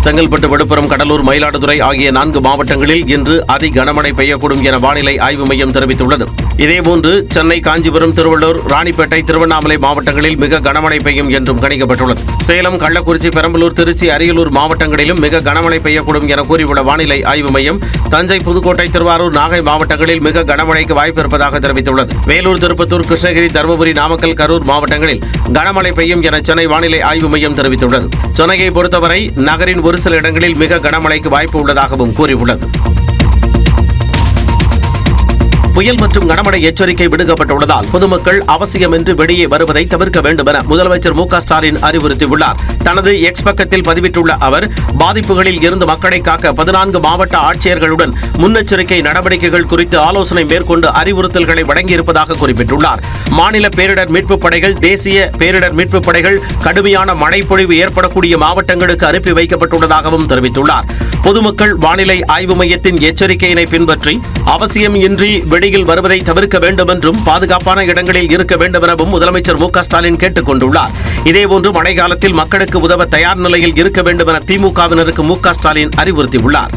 செங்கல்பட்டு, விழுப்புரம், கடலூர், மயிலாடுதுறை ஆகிய 4 மாவட்டங்களில் இன்று அதி கனமழை பெய்யக்கூடும் என வானிலை ஆய்வு மையம் தெரிவித்துள்ளது. இதேபோன்று சென்னை, காஞ்சிபுரம், திருவள்ளூர், ராணிப்பேட்டை, திருவண்ணாமலை மாவட்டங்களில் மிக கனமழை பெய்யும் என்றும் கணிக்கப்பட்டுள்ளது. சேலம், கள்ளக்குறிச்சி, பெரம்பலூர், திருச்சி, அரியலூர் மாவட்டங்களிலும் மிக கனமழை பெய்யக்கூடும் என கூறியுள்ள வானிலை ஆய்வு மையம் தஞ்சை, புதுக்கோட்டை, திருவாரூர், நாகை மாவட்டங்களில் மிக கனமழைக்கு வாய்ப்பு இருப்பதாக தெரிவித்துள்ளது. வேலூர், திருப்பத்தூர், கிருஷ்ணகிரி, தருமபுரி, நாமக்கல், கரூர் மாவட்டங்களில் கனமழை பெய்யும் என சென்னை வானிலை ஆய்வு மையம் தெரிவித்துள்ளது. சென்னையை பொறுத்தவரை நகரின் ஒரு சில இடங்களில் மிக கனமழைக்கு வாய்ப்பு உள்ளதாகவும் கூறியுள்ளது. புயல் மற்றும் கனமழை எச்சரிக்கை விடுக்கப்பட்டுள்ளதால் பொதுமக்கள் அவசியமின்றி வெளியே வருவதை தவிர்க்க வேண்டும் என முதலமைச்சர் மு.க.ஸ்டாலின் அறிவுறுத்தியுள்ளார். தனது எக்ஸ் பக்கத்தில் பதிவிட்டுள்ள அவர், பாதிப்புகளில் இருந்து மக்களை காக்க 14 மாவட்ட ஆட்சியர்களுடன் முன்னெச்சரிக்கை நடவடிக்கைகள் குறித்து ஆலோசனை மேற்கொண்டு அறிவுறுத்தல்களை வழங்கியிருப்பதாக குறிப்பிட்டுள்ளார். மாநில பேரிடர் மீட்புப் படைகள், தேசிய பேரிடர் மீட்புப் படைகள் கடுமையான மழைப்பொழிவு ஏற்படக்கூடிய மாவட்டங்களுக்கு அனுப்பி வைக்கப்பட்டுள்ளதாகவும் தெரிவித்துள்ளார். பொதுமக்கள் வானிலை ஆய்வு மையத்தின் எச்சரிக்கையினை பின்பற்றி அவசியம் இன்றி வெளியில் வருவதை தவிர்க்க வேண்டும் என்றும் பாதுகாப்பான இடங்களில் இருக்க வேண்டும் எனவும் முதலமைச்சர் மு.க.ஸ்டாலின் கேட்டுக் கொண்டுள்ளார். இதேபோன்று மழை காலத்தில் மக்களுக்கு உதவ தயார் நிலையில் இருக்க வேண்டும் என திமுகவினருக்கு மு.க.ஸ்டாலின் அறிவுறுத்தியுள்ளார்.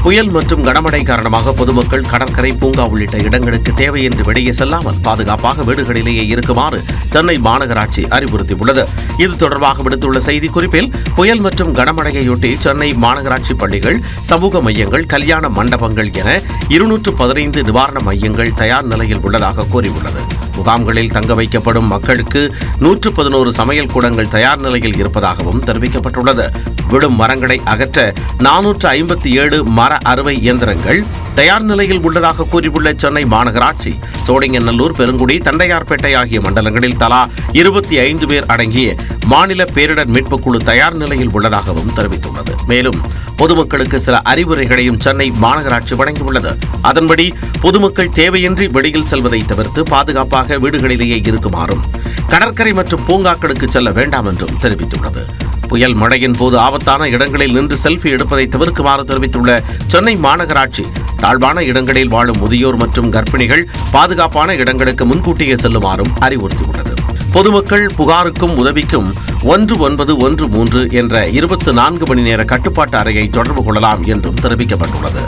புயல் மற்றும் கனமழை காரணமாக பொதுமக்கள் கடற்கரை, பூங்கா உள்ளிட்ட இடங்களுக்கு தேவையின்றி வெளியே செல்லாமல் பாதுகாப்பாக வீடுகளிலேயே இருக்குமாறு சென்னை மாநகராட்சி அறிவுறுத்தியுள்ளது. இது தொடர்பாக விடுத்துள்ள செய்திக்குறிப்பில், புயல் மற்றும் கனமழையையொட்டி சென்னை மாநகராட்சி பள்ளிகள், சமூக மையங்கள், கல்யாண மண்டபங்கள் என 215 நிவாரண மையங்கள் தயார் நிலையில் உள்ளதாக கூறியுள்ளது. முகாம்களில் தங்க வைக்கப்படும் மக்களுக்கு 111 சமையல் கூடங்கள் தயார் நிலையில் இருப்பதாகவும் தெரிவிக்கப்பட்டுள்ளது. விடும் மரங்களை அகற்ற 457 மர அறுவை இயந்திரங்கள் தயார் நிலையில் உள்ளதாக கூறியுள்ள சென்னை மாநகராட்சி, சோழிங்கநல்லூர், பெருங்குடி, தண்டையார்பேட்டை ஆகிய மண்டலங்களில் தலா 25 பேர் அடங்கிய மாநில பேரிடர் மீட்புக் குழு தயார் நிலையில் உள்ளதாகவும் தெரிவித்துள்ளது. மேலும் பொதுமக்களுக்கு சில அறிவுரைகளையும் சென்னை மாநகராட்சி வழங்கியுள்ளது. அதன்படி பொதுமக்கள் தேவையின்றி வெளியில் செல்வதை தவிர்த்து பாதுகாப்பாக வீடுகளிலேயே இருக்குமாறும், கடற்கரை மற்றும் பூங்காக்களுக்கு செல்ல வேண்டாம் என்றும் தெரிவித்துள்ளது. புயல் மழையின் போது ஆபத்தான இடங்களில் நின்று செல்ஃபி எடுப்பதை தவிர்க்குமாறு தெரிவித்துள்ள சென்னை மாநகராட்சி, தாழ்வான இடங்களில் வாழும் முதியோர் மற்றும் கர்ப்பிணிகள் பாதுகாப்பான இடங்களுக்கு முன்கூட்டியே செல்லுமாறும் அறிவுறுத்தியுள்ளது. பொதுமக்கள் புகாருக்கும் உதவிக்கும் 1913 என்ற 24 மணி நேர கட்டுப்பாட்டு அறையை தொடர்பு கொள்ளலாம் என்றும் தெரிவிக்கப்பட்டுள்ளது.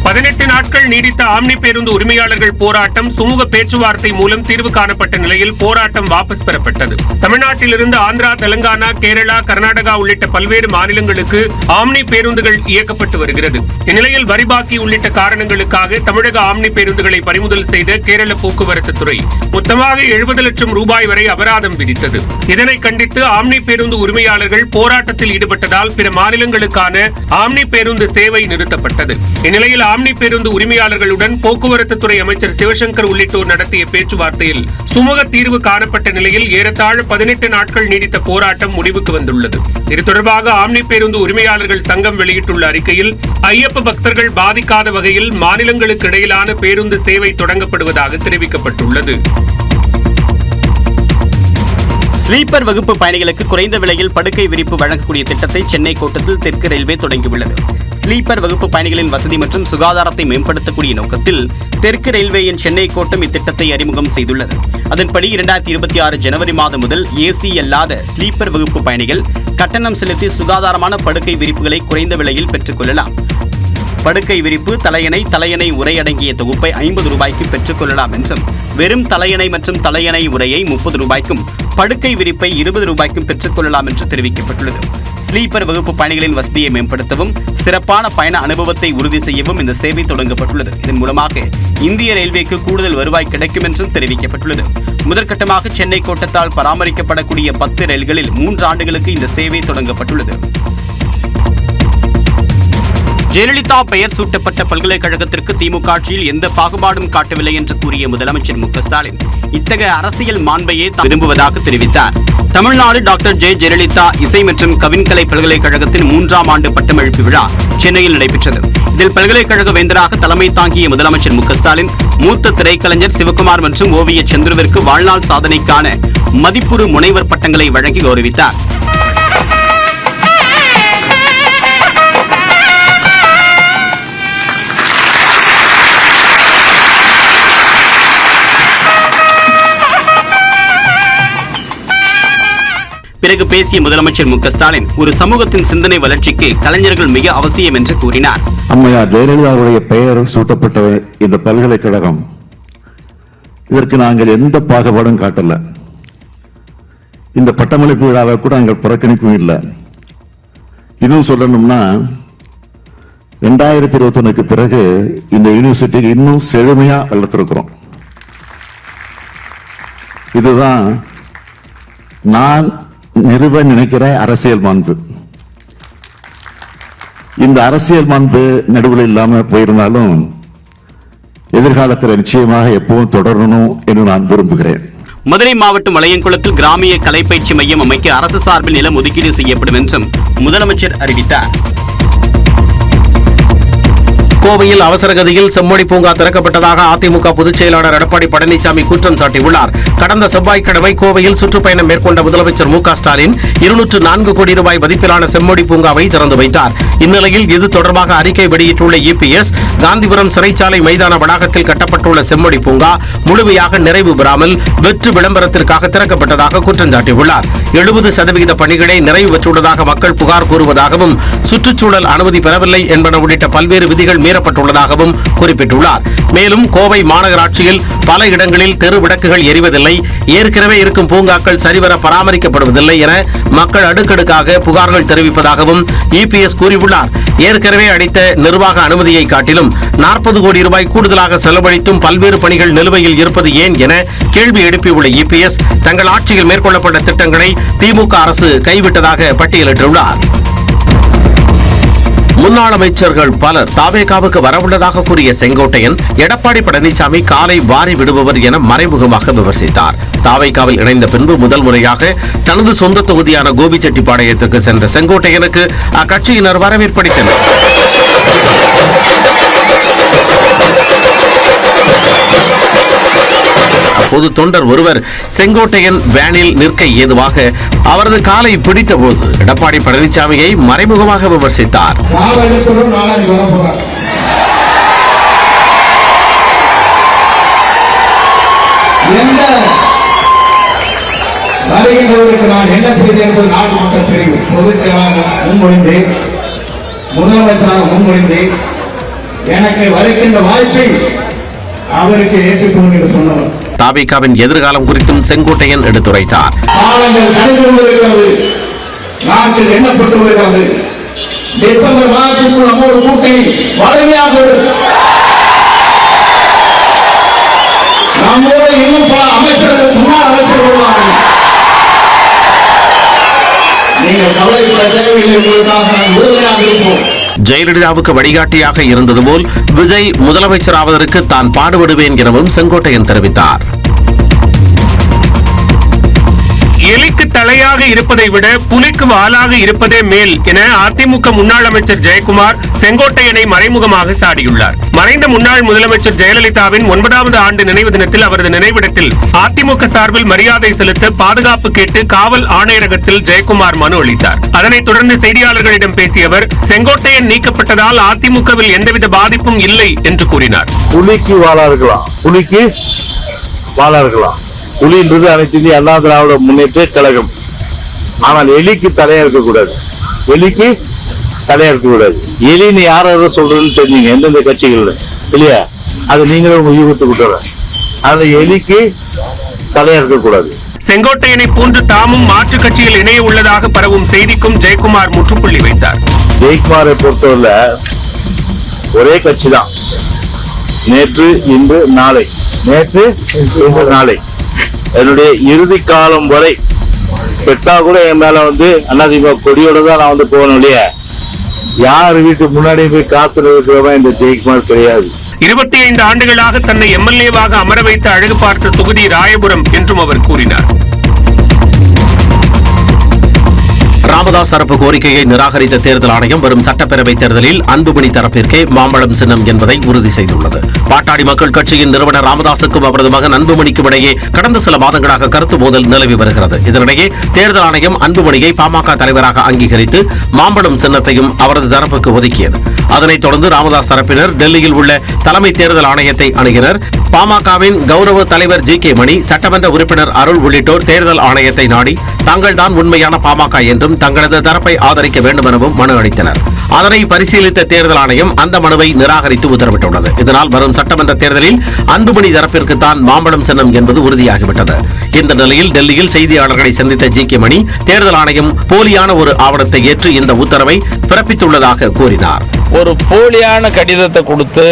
18 நாட்கள் நீடித்த ஆம்னி பேருந்து உரிமையாளர்கள் போராட்டம் சுமூக பேச்சுவார்த்தை மூலம் தீர்வு காணப்பட்ட நிலையில் போராட்டம் வாபஸ் பெறப்பட்டது. தமிழ்நாட்டிலிருந்து ஆந்திரா, தெலங்கானா, கேரளா, கர்நாடகா உள்ளிட்ட பல்வேறு மாநிலங்களுக்கு ஆம்னி பேருந்துகள் இயக்கப்பட்டு வருகிறது. இந்நிலையில் வரிபாக்கி உள்ளிட்ட காரணங்களுக்காக தமிழக ஆம்னி பேருந்துகளை பறிமுதல் செய்த கேரள போக்குவரத்து துறை மொத்தமாக 70 லட்சம் ரூபாய் வரை அபராதம் விதித்தது. இதனை கண்டித்து ஆம்னி பேருந்து உரிமையாளர்கள் போராட்டத்தில் ஈடுபட்டதால் பிற மாநிலங்களுக்கான ஆம்னி பேருந்து சேவை நிறுத்தப்பட்டது. இந்நிலையில் ஆம்னி பேருந்து உரிமையாளர்களுடன் போக்குவரத்து துறை அமைச்சர் சிவசங்கர் உள்ளிட்டோர் நடத்திய பேச்சுவார்த்தையில் சுமூக தீர்வு காணப்பட்ட நிலையில் ஏறத்தாழ 18 நாட்கள் நீடித்த போராட்டம் முடிவுக்கு வந்துள்ளது. இது தொடர்பாக ஆம்னி பேருந்து உரிமையாளர்கள் சங்கம் வெளியிட்டுள்ள அறிக்கையில், ஐயப்ப பக்தர்கள் பாதிக்காத வகையில் மாநிலங்களுக்கு இடையிலான பேருந்து சேவை தொடங்கப்படுவதாக தெரிவிக்கப்பட்டுள்ளது. ஸ்லீப்பர் வகுப்பு பயணிகளுக்கு குறைந்த விலையில் படுக்கை விரிப்பு வழங்கக்கூடிய திட்டத்தை சென்னை கோட்டத்தில் தெற்கு ரயில்வே தொடங்கியுள்ளது. ஸ்லீப்பர் வகுப்பு பயணிகளின் வசதி மற்றும் சுகாதாரத்தை மேம்படுத்தக்கூடிய நோக்கத்தில் தெற்கு ரயில்வேயின் சென்னை கோட்டம் இத்திட்டத்தை அறிமுகம் செய்துள்ளது. அதன்படி 2026 ஜனவரி மாதம் முதல் ஏசி அல்லாத ஸ்லீப்பர் வகுப்பு பயணிகள் கட்டணம் செலுத்தி சுகாதாரமான படுக்கை விரிப்புகளை குறைந்த விலையில் பெற்றுக் கொள்ளலாம். படுக்கை விரிப்பு, தலையணை உரை அடங்கிய தொகுப்பை 50 ரூபாய்க்கு பெற்றுக் கொள்ளலாம் என்றும், வெறும் தலையணை மற்றும் தலையணை உரையை 30 ரூபாய்க்கும், படுக்கை விரிப்பை 20 ரூபாய்க்கும் பெற்றுக் கொள்ளலாம் என்று தெரிவிக்கப்பட்டுள்ளது. ஸ்லீப்பர் வகுப்பு பயணிகளின் வசதியை மேம்படுத்தவும், சிறப்பான பயண அனுபவத்தை உறுதி செய்யவும் இந்த சேவை தொடங்கப்பட்டுள்ளது. இதன் மூலமாக இந்திய ரயில்வேக்கு கூடுதல் வருவாய் கிடைக்கும் என்றும் தெரிவிக்கப்பட்டுள்ளது. முதற்கட்டமாக சென்னை கோட்டத்தால் பராமரிக்கப்படக்கூடிய 10 ரயில்களில் 3 ஆண்டுகளுக்கு இந்த சேவை தொடங்கப்பட்டுள்ளது. ஜெயலலிதா பெயர் சூட்டப்பட்ட பல்கலைக்கழகத்திற்கு திமுக ஆட்சியில் எந்த பாகுபாடும் காட்டவில்லை என்று கூறிய முதலமைச்சர் மு.க.ஸ்டாலின் இத்தகைய அரசியல் மாண்பையே விரும்புவதாக தெரிவித்தார். தமிழ்நாடு டாக்டர் ஜெயலலிதா இசை மற்றும் கவின்கலை பல்கலைக்கழகத்தின் 3ஆம் ஆண்டு பட்டமளிப்பு விழா சென்னையில் நடைபெற்றது. இதில் பல்கலைக்கழக வேந்தராக தலைமை தாங்கிய முதலமைச்சர் மு.க.ஸ்டாலின் மூத்த திரைக்கலைஞர் சிவகுமார் மற்றும் ஓவிய சந்துருவிற்கு வாழ்நாள் சாதனைக்கான மதிப்புறு முனைவர் பட்டங்களை வழங்கி கௌரவித்தார். பிறகு பேசிய முதலமைச்சர் மு.க.ஸ்டாலின் ஒரு சமூகத்தின் சிந்தனை வளர்ச்சிக்கு கலைஞர்கள் மிக அவசியம் என்று கூறினார். அம்மையார் ஜெயலலிதாவுடைய பெயர் சூட்டப்பட்ட இந்த பல்கலைக்கழகம், இதற்கு நாங்கள் எந்த பாகுபாடும் காட்டல. இந்த பட்டமளிப்பு விழாவை கூட நாங்கள் புறக்கணிப்பும் இல்லை. இன்னும் சொல்லணும்னா 2021 பிறகு இந்த யூனிவர்சிட்டிக்கு இன்னும் செழுமையா வளர்த்திருக்கிறோம். இதுதான் நான் நிறுவ நினைக்கிற அரசியல் மாண்பு. இந்த அரசியல் மாண்பு நடுவில் இல்லாம போயிருந்தாலும் எதிர்காலத்தில் நிச்சயமாக எப்பவும் தொடரணும் என்று நான் விரும்புகிறேன். மதுரை மாவட்டம் வளையங்குளத்தில் கிராமிய கலைப்பயிற்சி மையம் அமைக்க அரசு சார்பில் நிலம் ஒதுக்கீடு செய்யப்படும் என்றும் முதலமைச்சர் அறிவித்தார். கோவையில் அவசரகதியில் செம்மொழி பூங்கா திறக்கப்பட்டதாக அதிமுக பொதுச் செயலாளர் எடப்பாடி பழனிசாமி குற்றம் சாட்டியுள்ளார். கடந்த செவ்வாய்க்கிழமை கோவையில் சுற்றுப்பயணம் மேற்கொண்ட முதலமைச்சர் மு.க.ஸ்டாலின் 204 கோடி ரூபாய் மதிப்பிலான செம்மொழி பூங்காவை திறந்து வைத்தார். இந்நிலையில் இது தொடர்பாக அறிக்கை வெளியிட்டுள்ள இபிஎஸ், காந்திபுரம் சிறைச்சாலை மைதான வளாகத்தில் கட்டப்பட்டுள்ள செம்மொழி பூங்கா முழுமையாக நிறைவு பெறாமல் வெற்று விளம்பரத்திற்காக திறக்கப்பட்டதாக குற்றம் சாட்டியுள்ளார். 70% பணிகளை நிறைவு பெற்றுள்ளதாக மக்கள் புகார் கூறுவதாகவும், சுற்றுச்சூழல் அனுமதி பெறவில்லை என்பன உள்ளிட்ட பல்வேறு விதிகள் மீறப்பட்டுள்ளதாகவும் குறிப்பிட்டுள்ளார். மேலும் கோவை மாநகராட்சியில் பல இடங்களில் தெரு விளக்குகள் எரிவதில்லை, ஏற்கனவே இருக்கும் பூங்காக்கள் சரிவர பராமரிக்கப்படுவதில்லை என மக்கள் அடுக்கடுக்காக புகார்கள் தெரிவிப்பதாகவும் இபிஎஸ் கூறியுள்ளார். ஏற்கனவே அளித்த நிர்வாக அனுமதியை காட்டிலும் 40 கோடி ரூபாய் கூடுதலாக செலவழித்தும் பல்வேறு பணிகள் நிலுவையில் இருப்பது ஏன் என கேள்வி எழுப்பியுள்ள இபிஎஸ், தங்கள் ஆட்சியில் மேற்கொள்ளப்பட்ட திட்டங்களை திமுக அரசு கைவிட்டதாக பட்டியலிட்டுள்ளார். முன்னாள் அமைச்சர்கள் பலர் தாவேகாவுக்கு வரவுள்ளதாக கூறிய செங்கோட்டையன், எடப்பாடி பழனிசாமி காலை வாரி விடுபவர் என மறைமுகமாக விமர்சித்தார். தாவேகாவில் இணைந்த பின்பு முதல் முறையாக தனது சொந்த தொகுதியான கோபிச்செட்டிப்பாளையத்திற்கு சென்ற செங்கோட்டையனுக்கு அக்கட்சியினர் வரவேற்பளித்தனர். அப்போது தொண்டர் ஒருவர் செங்கோட்டையன் வேனில் நிற்க ஏதுவாக அவரது காலை பிடித்தபோது எடப்பாடி பழனிசாமியை மறைமுகமாக விமர்சித்தார். நான் என்ன செய்தேன் என்பது நாட்டு மக்கள் தெரியும். பொதுச் செயலாளர் முன்மொழிந்தேன், முதலமைச்சராக முன்மொழிந்தேன், எனக்கு வருகின்ற வாய்ப்பை அவருக்கு ஏற்றுக்கொண்டு என்று சொன்னவர். தாவேகாவின் எதிர்காலம் குறித்தும் செங்கோட்டையன் எடுத்துரைத்தார். காலங்கள் கடந்து கொண்டிருக்கிறது, நாட்டில் எண்ணப்பட்டு வருகிறது. டிசம்பர் மாதத்திற்குள் நம்ம ஒரு கூட்டணி வலிமையாக நம்மோடு இன்னும் பல அமைச்சர்கள் முன்னாள் அமைச்சர் வருவார்கள். நீங்கள் கவலைப்பட தேவையில்லை, உங்களுக்காக நாங்கள் உறுதியாக இருப்போம். ஜெயலலிதாவுக்கு வழிகாட்டியாக இருந்தது போல் விஜய் முதலமைச்சராவதற்கு தான் பாடுபடுவேன் எனவும் செங்கோட்டையன் தெரிவித்தார். எலிக்கு தலையாக இருப்பதை விட புலிக்கு வாலாக இருப்பதே மேல் என அதிமுக முன்னாள் அமைச்சர் ஜெயக்குமார் செங்கோட்டையனை மறைமுகமாக சாடியுள்ளார். மறைந்த முன்னாள் முதலமைச்சர் ஜெயலலிதாவின் 9வது ஆண்டு நினைவு தினத்தில் அவரது நினைவிடத்தில் அதிமுக சார்பில் மரியாதை செலுத்த பாதுகாப்பு கேட்டு காவல் ஆணையரகத்தில் ஜெயக்குமார் மனு அளித்தார். அதனைத் தொடர்ந்து செய்தியாளர்களிடம் பேசிய அவர், செங்கோட்டையன் நீக்கப்பட்டதால் அதிமுகவில் எந்தவித பாதிப்பும் இல்லை என்று கூறினார். புலிக்கு வாழா இருக்கலாம், புலிக்கு வாழா இருக்கலாம். புலின்றது அனைத்து இந்திய அண்ணா திராவிட முன்னேற்ற கழகம். ஆனால் எலிக்கு தலையா இருக்கக்கூடாது, எலிக்கு தலையா இருக்கக்கூடாது. எலின்னு யாராவது சொல்றதுன்னு தெரிஞ்சீங்க எந்தெந்த கட்சிகள்ல இல்லையா? அது நீங்களும் உங்க யூகத்துக்கு விட்டுற. அந்த எலிக்கு தலையா இருக்கக்கூடாது. செங்கோட்டையனை போன்று தாமும் மாற்றுக் கட்சியில் இணைய உள்ளதாக பரவும் செய்திக்கும் ஜெயக்குமார் முற்றுப்புள்ளி வைத்தார். ஜெயக்குமாரை பொறுத்தவரை ஒரே கட்சி தான். நேற்று இன்று நாளை, நேற்று இன்று நாளை, என்னுடைய இறுதி காலம் வரை செட்டா கூட என் மேல அதிமுக கொடியோட தான் நான் போகணும் இல்லையா? யார் வீட்டு முன்னாடி போய் காத்து இருக்கிறவன் இந்த ஜெயக்குமார் கிடையாது. 25 ஆண்டுகளாக தன்னை எம்எல்ஏவாக அமர வைத்து அழகு பார்த்த தொகுதி ராயபுரம் என்றும் அவர் கூறினார். ராமதாஸ் தரப்பு கோரிக்கையை நிராகரித்த தேர்தல் ஆணையம் வரும் சட்டப்பேரவை தேர்தலில் அன்புமணி தரப்பிற்கே மாம்பழம் சின்னம் என்பதை உறுதி செய்துள்ளது. பாட்டாளி மக்கள் கட்சியின் நிறுவனர் ராமதாசுக்கும் அவரது மகன் அன்புமணிக்கும் இடையே கடந்த சில மாதங்களாக கருத்து மோதல் நிலவி வருகிறது. இதனிடையே தேர்தல் ஆணையம் அன்புமணியை பாமக தலைவராக அங்கீகரித்து மாம்பழம் சின்னத்தையும் அவரது தரப்புக்கு ஒதுக்கியது. அதனைத் தொடர்ந்து ராமதாஸ் தரப்பினர் டெல்லியில் உள்ள தலைமை தேர்தல் ஆணையத்தை அணுகினர். பாமகவின் கௌரவ தலைவர் ஜி.கே. மணி, சட்டமன்ற உறுப்பினர் அருள் உள்ளிட்டோர் தேர்தல் ஆணையத்தை நாடி தாங்கள்தான் உண்மையான பாமக என்றும் தங்களது தரப்பை ஆதரிக்க வேண்டும் எனவும் மனு அளித்தனர். அதனை பரிசீலித்த தேர்தல் ஆணையம் அந்த மனுவை நிராகரித்து உத்தரவிட்டுள்ளது. இதனால் வரும் சட்டமன்ற தேர்தலில் அன்புமணி தரப்பிற்கு தான் மாம்பழம் சின்னம் என்பது உறுதியாகிவிட்டது. இந்த நிலையில் டெல்லியில் செய்தியாளர்களை சந்தித்த ஜி.கே. மணி, தேர்தல் ஆணையம் போலியான ஒரு ஆவணத்தை ஏற்று இந்த உத்தரவை பிறப்பித்துள்ளதாக கூறினார். ஒரு போலியான கடிதத்தை கொடுத்து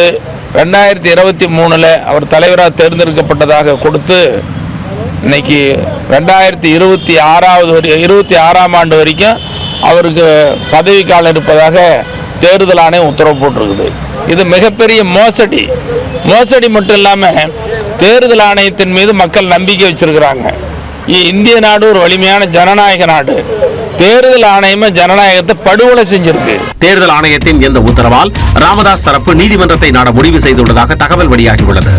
2023 அவர் தலைவராக தேர்ந்தெடுக்கப்பட்டதாக கொடுத்து இன்னைக்கு 2026ஆம் ஆண்டு வரைக்கும் அவருக்கு பதவி காலம் இருப்பதாக தேர்தல் ஆணையம் உத்தரவு போட்டிருக்குது. இது மிகப்பெரிய மோசடி மட்டும் இல்லாமல் தேர்தல் ஆணையத்தின் மீது மக்கள் நம்பிக்கை வச்சிருக்கிறாங்க. இந்திய நாடு ஒரு வலிமையான ஜனநாயக நாடு. தேர்தல் ஆணையமே ஜனநாயகத்தை படுகொலை செஞ்சிருக்கு. தேர்தல் ஆணையத்தின் இந்த உத்தரவால் ராமதாஸ் தரப்பு நீதிமன்றத்தை நாட முடிவு செய்துள்ளதாக தகவல் வெளியாகியுள்ளது.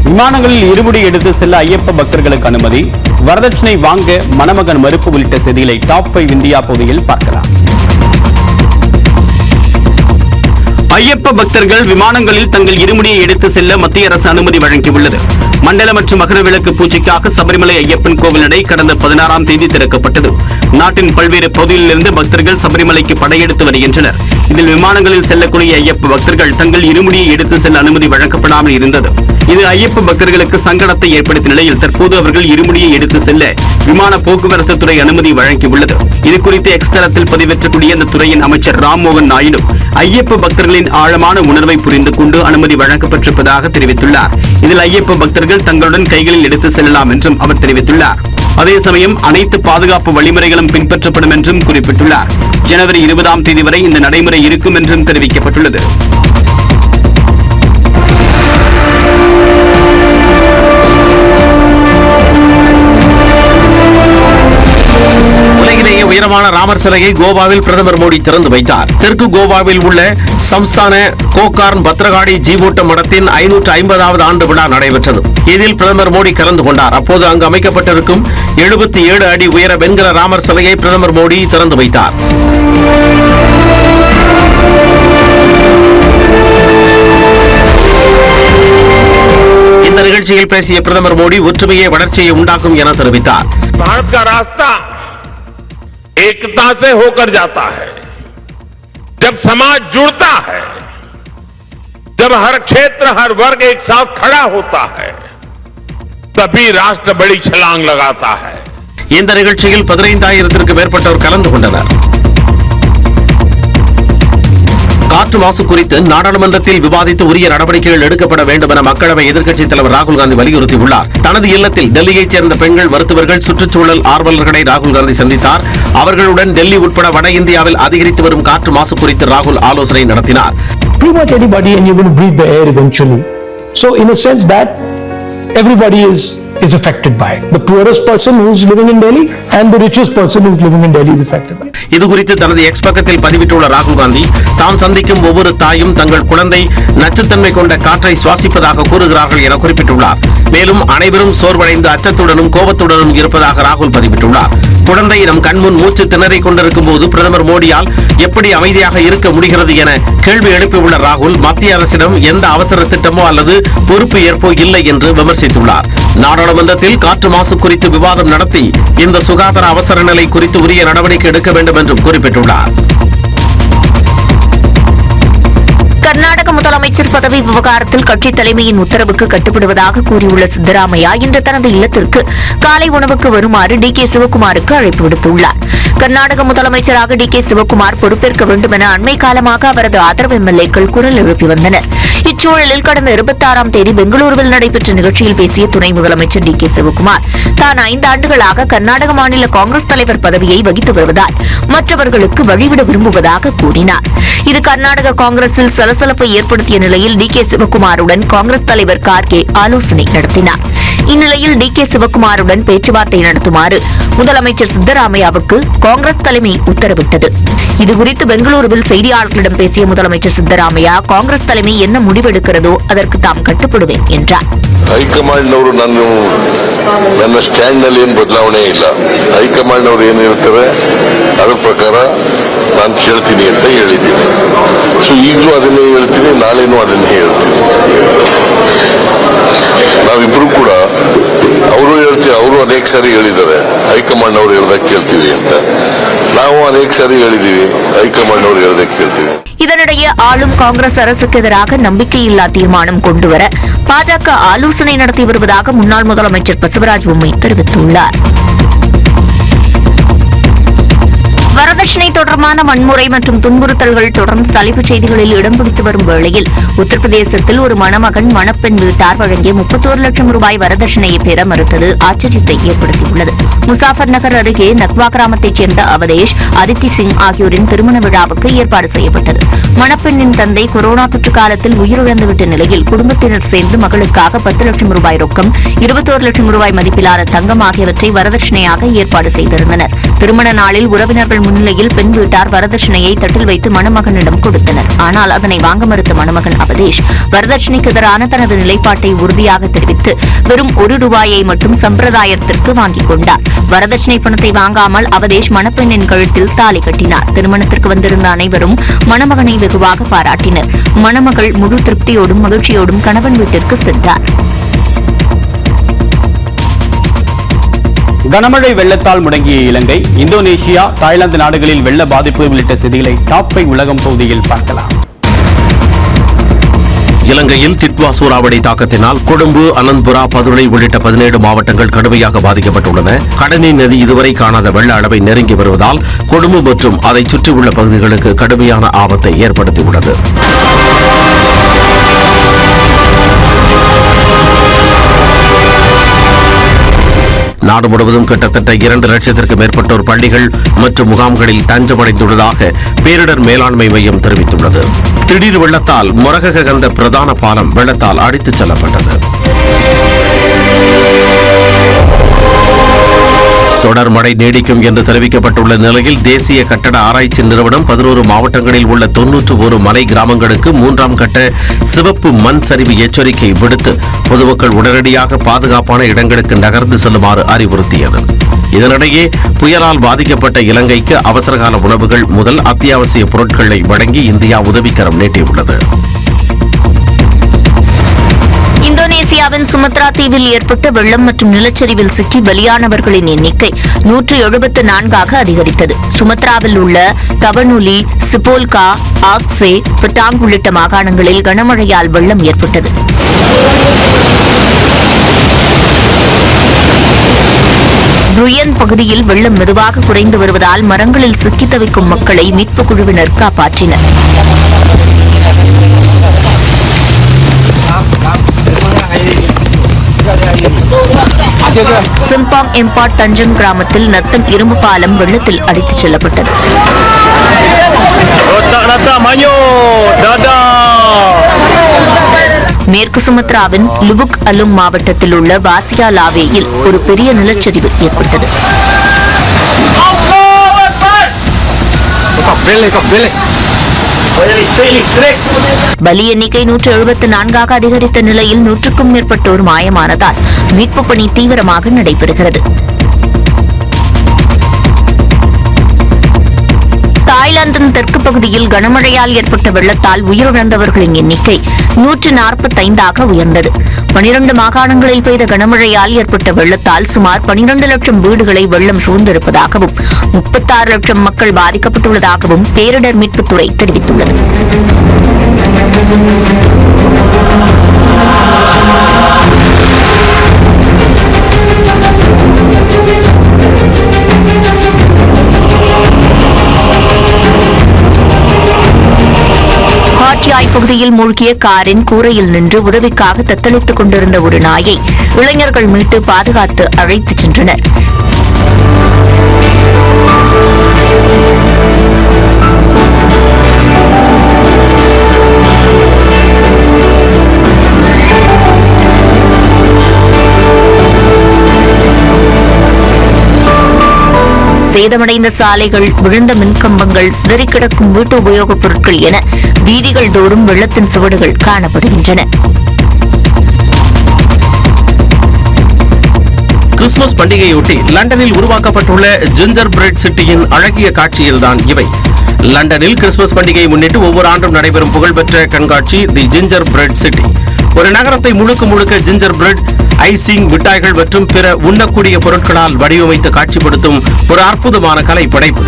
விமானங்களில் இருமுடி எடுத்து செல்ல ஐயப்ப பக்தர்களுக்கு அனுமதி, வரதட்சணை வாங்க மணமகன் மறுப்பு உள்ளிட்ட செய்திகளை டாப் 5 இந்தியா பகுதியில் பார்க்கலாம். ஐயப்ப பக்தர்கள் விமானங்களில் தங்கள் இருமுடியை எடுத்து செல்ல மத்திய அரசு அனுமதி வழங்கியுள்ளது. மண்டல மற்றும் மகர விளக்கு பூஜைக்காக சபரிமலை ஐயப்பன் கோவில் நடை கடந்த 16ஆம் தேதி திறக்கப்பட்டது. நாட்டின் பல்வேறு பகுதிகளிலிருந்து பக்தர்கள் சபரிமலைக்கு படையெடுத்து வருகின்றனர். இதில் விமானங்களில் செல்லக்கூடிய ஐயப்ப பக்தர்கள் தங்கள் இருமுடியை எடுத்து செல்ல அனுமதி வழங்கப்படாமல் இருந்தது. இது ஐயப்ப பக்தர்களுக்கு சங்கடத்தை ஏற்படுத்திய நிலையில் தற்போது அவர்கள் இருமுடியை எடுத்து செல்ல விமான போக்குவரத்து துறை அனுமதி வழங்கியுள்ளது. இதுகுறித்து எக்ஸ் தளத்தில் பதிவேற்றக்கூடிய அந்த துறையின் அமைச்சர் ராம்மோகன் நாயுடு ஐயப்ப பக்தர்களின் ஆழமான உணர்வை புரிந்து கொண்டு அனுமதி வழங்கப்பட்டிருப்பதாக தெரிவித்துள்ளார். இதில் ஐயப்ப பக்தர்கள் தங்களுடன் கைகளில் எடுத்து செல்லலாம் என்றும் அவர் தெரிவித்துள்ளார். அதே சமயம் அனைத்து பாதுகாப்பு வழிமுறைகளும் பின்பற்றப்படும் என்றும் குறிப்பிட்டுள்ளார். ஜனவரி 20ஆம் தேதி வரை இந்த நடைமுறை இருக்கும் என்றும் தெரிவிக்கப்பட்டுள்ளது. உலகிலேயே உயரமான ராமர் சிலையை கோவாவில் பிரதமர் மோடி திறந்து வைத்தார். தெற்கு கோவாவில் உள்ள சம்ஸ்தான கோகார்ன் பத்ரகாளி ஜீவோட்ட மடத்தின் 550வது ஆண்டு விழா நடைபெற்றது. இதில் பிரதமர் மோடி கலந்து கொண்டார். அப்போது அங்கு அமைக்கப்பட்டிருக்கும் 77 அடி உயர வெண்கல ராமர் சிலையை பிரதமர் மோடி திறந்து வைத்தார். இந்த நிகழ்ச்சியில் பேசிய பிரதமர் மோடி ஒற்றுமையை வளர்ச்சியை உண்டாக்கும் என தெரிவித்தார். भारत का रास्ता एकता से होकर जाता है। जब समाज जुड़ता है, जब हर क्षेत्र हर वर्ग एक साथ खड़ा होता है, तभी राष्ट्र बड़ी छलांग लगाता है. இந்த நிகழ்ச்சியில் 15,000த்திற்கு மேற்பட்டோர் கலந்து கொண்டனர். காற்று மாசு குறித்து நாடாளுமன்றத்தில் விவாதித்து உரிய நடவடிக்கைகள் எடுக்கப்பட வேண்டும் என மக்களவை எதிர்க்கட்சித் தலைவர் ராகுல் காந்தி வலியுறுத்தியுள்ளார். தனது இல்லத்தில் டெல்லியைச் சேர்ந்த பெண்கள், மருத்துவர்கள், சுற்றுச்சூழல் ஆர்வலர்களை ராகுல் காந்தி சந்தித்தார். அவர்களுடன் டெல்லி உட்பட வட இந்தியாவில் அதிகரித்து வரும் காற்று மாசு குறித்து ராகுல் ஆலோசனை நடத்தினார். Pretty much anybody, and you're going to breathe the air eventually. So in a sense that everybody is affected by it. The poorest person who's living in Delhi and the richest person who's living in Delhi is affected by it. இது குறித்து தனது X பக்கத்தில் பதிவிட்டுள்ள ராகுல் காந்தி, தாம் சந்திக்கும் ஒவ்வொரு தாயும் தங்கள் குழந்தை நச்சுத்தன்மை கொண்ட காற்றை சுவாசிப்பதாக கூறுகிறார்கள் என குறிப்பிட்டுள்ளார். மேலும் அனைவரும் சோர்வடைந்து அச்சத்துடனும் கோபத்துடனும் இருப்பதாக ராகுல் பதிவிட்டுள்ளார். குழந்தை நம் கண்முன் மூச்சு திணறிக் கொண்டிருக்கும் போது பிரதமர் மோடியால் எப்படி அமைதியாக இருக்க முடிகிறது என கேள்வி எழுப்பியுள்ள ராகுல், மத்திய அரசிடம் எந்த அவசர திட்டமோ அல்லது பொறுப்பு ஏற்போ இல்லை என்று விமர்சித்துள்ளார். நாடாளுமன்றத்தில் காற்று மாசு குறித்து விவாதம் நடத்தி இந்த சுகாதார அவசர நிலை குறித்து உரிய நடவடிக்கை எடுக்க வேண்டும் என்றும் குறிப்பிட்டுள்ளார். கர்நாடக முதலமைச்சர் பதவி விவகாரத்தில் கட்சி தலைமையின் உத்தரவுக்கு கட்டுப்படுவதாக கூறியுள்ள சித்தராமையா இன்று தனது இல்லத்திற்கு காலை உணவுக்கு வருமாறு டி.கே. சிவக்குமாருக்கு அழைப்பு விடுத்துள்ளார். கர்நாடக முதலமைச்சராக டி.கே. சிவக்குமார் பொறுப்பேற்க வேண்டும் என அண்மை காலமாக அவரது ஆதரவு எம்எல்ஏக்கள் குரல் எழுப்பி வந்தனர். இச்சூழலில் கடந்த 26ஆம் தேதி பெங்களூருவில் நடைபெற்ற நிகழ்ச்சியில் பேசிய துணை முதலமைச்சர் டி.கே. சிவக்குமார் தான் 5 ஆண்டுகளாக கர்நாடக மாநில காங்கிரஸ் தலைவர் பதவியை வகித்து வருவதால் மற்றவர்களுக்கு வழிவிட விரும்புவதாக கூறினார். இது கர்நாடக காங்கிரஸில் சலசலப்பை ஏற்படுத்திய நிலையில் டி.கே. சிவக்குமாருடன் காங்கிரஸ் தலைவர் கார்கே ஆலோசனை நடத்தினார். இந்நிலையில் டி.கே. சிவக்குமாருடன் பேச்சுவார்த்தை நடத்துமாறு முதலமைச்சர் சித்தராமையாவுக்கு காங்கிரஸ் தலைமை உத்தரவிட்டது. இதுகுறித்து பெங்களூருவில் செய்தியாளர்களிடம் பேசிய முதலமைச்சர் சித்தராமையா, காங்கிரஸ் தலைமை என்ன முடிவெடுக்கிறதோ அதற்கு தாம் கட்டுப்படுவேன் என்றார். ಹೈಕಮಾಂಡ್ನವರು ನಾನು ನನ್ನ ಸ್ಟ್ಯಾಂಡ್ನಲ್ಲಿ ಏನು ಬದಲಾವಣೆ ಇಲ್ಲ. ಹೈಕಮಾಂಡ್ ಅವರು ಏನು ಹೇಳ್ತಾರೆ ಅದ್ರ ಪ್ರಕಾರ ನಾನು ಕೇಳ್ತೀನಿ ಅಂತ ಹೇಳಿದ್ದೀನಿ. ಸೊ ಈಗಲೂ ಅದನ್ನೇ ಹೇಳ್ತೀನಿ, ನಾಳೆನೂ ಅದನ್ನೇ ಹೇಳ್ತೀನಿ. ನಾವಿಬ್ರು ಕೂಡ ಅವರು ಹೇಳ್ತೀವಿ, ಅವರು ಅನೇಕ ಸಾರಿ ಹೇಳಿದ್ದಾರೆ ಹೈಕಮಾಂಡ್ ಅವರು ಹೇಳ್ದಾಗ ಕೇಳ್ತೀವಿ ಅಂತ. ನಾವು ಅನೇಕ ಸಾರಿ ಹೇಳಿದ್ದೀವಿ, ಹೈಕಮಾಂಡ್ ಅವರು ಹೇಳ್ದಾಗ ಕೇಳ್ತೀವಿ. இதனிடையே ஆளும் காங்கிரஸ் அரசுக்கு எதிராக நம்பிக்கையில்லா தீர்மானம் கொண்டுவர பாஜக ஆலோசனை நடத்தி வருவதாக முன்னாள் முதலமைச்சர் பசவராஜ் பொம்மை தெரிவித்துள்ளார். வரதட்சணை தொடர்பான வன்முறை மற்றும் துன்புறுத்தல்கள் தொடர்ந்து தலைப்புச் செய்திகளில் இடம் பிடித்து வரும் வேளையில் உத்தரப்பிரதேசத்தில் ஒரு மணமகன் மணப்பெண் வீட்டார் வழங்கிய 31 லட்சம் ரூபாய் வரதட்சணையை பெற மறுத்தது ஆச்சரியத்தை ஏற்படுத்தியுள்ளது. முசாஃபர் நகர் அருகே நக்வா கிராமத்தைச் சேர்ந்த அவதேஷ், அதித்தி சிங் ஆகியோரின் திருமண விழாவுக்கு ஏற்பாடு செய்யப்பட்டது. மணப்பெண்ணின் தந்தை கொரோனா தொற்று காலத்தில் உயிரிழந்துவிட்ட நிலையில் குடும்பத்தினர் சேர்ந்து மகளுக்காக 10 லட்சம் ரூபாய் ரொக்கம், 21 லட்சம் ரூபாய் மதிப்பிலான தங்கம் ஆகியவற்றை வரதட்சணையாக ஏற்பாடு செய்திருந்தனர். திருமண நாளில் உறவினர்கள் முன்னிலையில் பெண் வீட்டார் வரதட்சணையை தட்டில் வைத்து மணமகனிடம் கொடுத்தனர். ஆனால் அதனை வாங்க மறுத்த மணமகன் அவதேஷ் வரதட்சணைக்கு எதிரான தனது நிலைப்பாட்டை உறுதியாக தெரிவித்து வெறும் 1 ரூபாயை மட்டும் சம்பிரதாயத்திற்கு வாங்கிக் கொண்டார். வரதட்சணை பணத்தை வாங்காமல் அவதேஷ் மணப்பெண்ணின் கழுத்தில் தாலி கட்டினார். திருமணத்திற்கு வந்திருந்த அனைவரும் மணமகனை வெகுவாக பாராட்டினர். மணமகள் முழு திருப்தியோடும் மகிழ்ச்சியோடும் கணவன் வீட்டிற்கு சென்றார். கனமழை வெள்ளத்தால் முடங்கிய இலங்கை, இந்தோனேஷியா, தாய்லாந்து நாடுகளில் வெள்ள பாதிப்பு உள்ளிட்ட செய்திகளை டாப் 5 உலகம் பகுதியில் பார்க்கலாம். இலங்கையில் டிட்வா சூறாவளி தாக்கத்தினால் கொழும்பு, அனந்தபுரா, பதுளை உள்ளிட்ட 17 மாவட்டங்கள் கடுமையாக பாதிக்கப்பட்டுள்ளன. கடனி நதி இதுவரை காணாத வெள்ள அளவை நெருங்கி வருவதால் கொழும்பு மற்றும் அதை சுற்றியுள்ள பகுதிகளுக்கு கடுமையான ஆபத்தை ஏற்படுத்தியுள்ளது. நாடு முழுவதும் கிட்டத்தட்ட 2 லட்சத்திற்கு மேற்பட்டோர் பள்ளிகள் மற்றும் முகாம்களில் தஞ்சமடைந்துள்ளதாக பேரிடர் மேலாண்மை மையம் தெரிவித்துள்ளது. திடீர் வெள்ளத்தால் மொரககந்த பிரதான பாலம் வெள்ளத்தால் அடித்துச் செல்லப்பட்டது. தொடர் மழை நீடிக்கும் என்று தெரிவிக்கப்பட்டுள்ள நிலையில் தேசிய கட்டட ஆராய்ச்சி நிறுவனம் 11 மாவட்டங்களில் உள்ள 91 மலை கிராமங்களுக்கு 3ஆம் கட்ட சிவப்பு மண் சரிவு எச்சரிக்கை விடுத்து பொதுமக்கள் உடனடியாக பாதுகாப்பான இடங்களுக்கு நகர்ந்து செல்லுமாறு அறிவுறுத்தியது. இதனிடையே புயலால் பாதிக்கப்பட்ட இலங்கைக்கு அவசரகால உணவுகள் முதல் அத்தியாவசிய பொருட்களை வழங்கி இந்தியா உதவிக்கரம் நீட்டியுள்ளது. இந்தோனேசியாவின் சுமத்ரா தீவில் ஏற்பட்ட வெள்ளம் மற்றும் நிலச்சரிவில் சிக்கி பலியானவர்களின் எண்ணிக்கை 174ஆக அதிகரித்தது. சுமத்ராவில் உள்ள தவனுலி, சிபோல்கா, ஆக்சே, பட்டாங் உள்ளிட்ட மாகாணங்களில் கனமழையால் வெள்ளம் ஏற்பட்டது. ருயன் பகுதியில் வெள்ளம் மெதுவாக குறைந்து வருவதால் மரங்களில் சிக்கி தவிக்கும் மக்களை மீட்புக் குழுவினர் காப்பாற்றினர். சிம்பாங் எம்பாட் தஞ்சங் கிராமத்தில் நத்தம் இரும்பு பாலம் வெள்ளத்தில் அடித்துச் செல்லப்பட்டது. மேற்கு சுமத்ராவின் லுபுக் அலும் மாவட்டத்தில் உள்ள வாசியா லாவேயில் ஒரு பெரிய நிலச்சரிவு ஏற்பட்டது. பலி எண்ணிக்கை 174ஆக அதிகரித்த நிலையில் 100க்கும் மேற்பட்டோர் மாயமானதால் மீட்புப் பணி தீவிரமாக நடைபெறுகிறது. தாய்லாந்தின் தெற்கு பகுதியில் கனமழையால் ஏற்பட்ட வெள்ளத்தால் உயிரிழந்தவர்களின் எண்ணிக்கை 145ஆக உயர்ந்தது. 12 மாகாணங்களில் பெய்த கனமழையால் ஏற்பட்ட வெள்ளத்தால் சுமார் 12 லட்சம் வீடுகளை வெள்ளம் சூழ்ந்திருப்பதாகவும் 36 லட்சம் மக்கள் பாதிக்கப்பட்டுள்ளதாகவும் பேரிடர் மீட்புத்துறை தெரிவித்துள்ளது. காட்யாய் பகுதியில் மூழ்கிய காரின் கூரையில் நின்று உதவிக்காக தத்தளித்துக் கொண்டிருந்த ஒரு நாயை இளைஞர்கள் மீட்டு பாதுகாத்து அழைத்துச் சென்றனர். சேதமடைந்த சாலைகள், விழுந்த மின்கம்பங்கள், சிதறிக் கிடக்கும் வீட்டு உபயோகப் பொருட்கள் என வீதிகள் தோறும் வெள்ளத்தின் சுவடுகள் காணப்படுகின்றன. கிறிஸ்துமஸ் பண்டிகையொட்டி லண்டனில் உருவாக்கப்பட்டுள்ள ஜிஞ்சர் பிரெட் சிட்டியின் அழகிய காட்சியில்தான் இவை. லண்டனில் கிறிஸ்துமஸ் பண்டிகையை முன்னிட்டு ஒவ்வொரு ஆண்டும் நடைபெறும் புகழ்பெற்ற கண்காட்சி தி ஜிஞ்சர் பிரெட் சிட்டி. ஒரு நகரத்தை முழுக்க முழுக்க ஜிஞ்சர் பிரெட், ஐசிங், மிட்டாய்கள் மற்றும் பிற உண்ணக்கூடிய பொருட்களால் வடிவமைத்து காட்சிப்படுத்தும் ஒரு அற்புதமான கலை படைப்பு.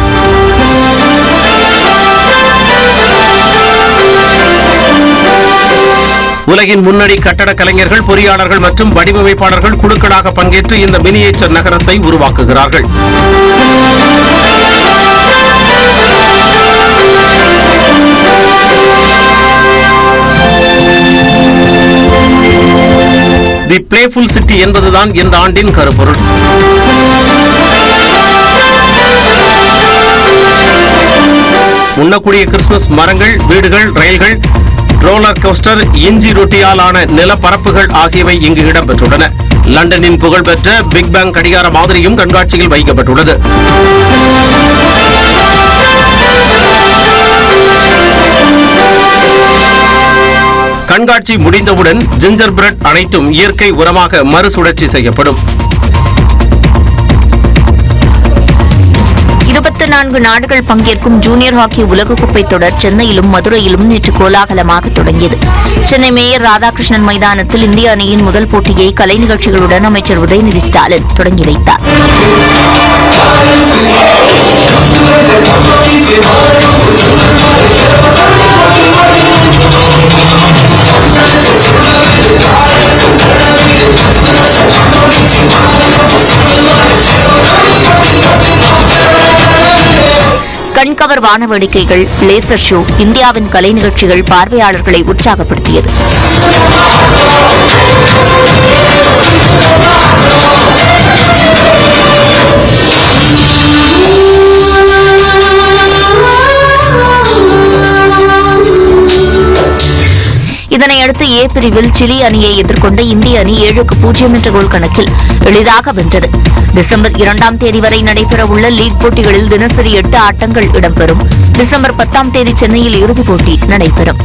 உலகின் முன்னணி கட்டட கலைஞர்கள், பொறியாளர்கள் மற்றும் வடிவமைப்பாளர்கள் குழுக்களாக பங்கேற்று இந்த மினியேச்சர் நகரத்தை உருவாக்குகிறார்கள். தி பிளேஃபுல் சிட்டி என்பதுதான் இந்த ஆண்டின் கருப்பொருள். உண்ணக்கூடிய கிறிஸ்துமஸ் மரங்கள், வீடுகள், ரயில்கள், ரோலர் கோஸ்டர், இஞ்சி ரொட்டியாலான நிலப்பரப்புகள் ஆகியவை இங்கு இடம்பெற்றுள்ளன. லண்டனின் புகழ்பெற்ற பிக் பேங் கடிகார மாதிரியும் கண்காட்சியில் வைக்கப்பட்டுள்ளது. கண்காட்சி முடிந்தவுடன் ஜிஞ்சர் பிரெட் அனைத்தும் இயற்கை உரமாக மறுசுழற்சி செய்யப்படும். 24 நாடுகள் பங்கேற்கும் ஜூனியர் ஹாக்கி உலகக்கோப்பை தொடர் சென்னையிலும் மதுரையிலும் நேற்று கோலாகலமாக தொடங்கியது. சென்னை மேயர் ராதாகிருஷ்ணன் மைதானத்தில் இந்திய அணியின் முதல் போட்டியை கலை நிகழ்ச்சிகளுடன் அமைச்சர் உதயநிதி ஸ்டாலின் தொடங்கி வைத்தார். கண்கவர் வான வேடிக்கைகள், லேசர் ஷோ, இந்தியாவின் கலை நிகழ்ச்சிகள் பார்வையாளர்களை உற்சாகப்படுத்தியது. இதனையடுத்து ஏ பிரிவில் சிலி அணியை எதிர்கொண்ட இந்திய அணி 7-0 என்ற கோல் கணக்கில் எளிதாக வென்றது. டிசம்பர் 2ஆம் தேதி வரை நடைபெறவுள்ள லீக் போட்டிகளில் தினசரி 8 ஆட்டங்கள் இடம்பெறும். டிசம்பர் 10ஆம் தேதி சென்னையில் இறுதிப் போட்டி நடைபெறும்.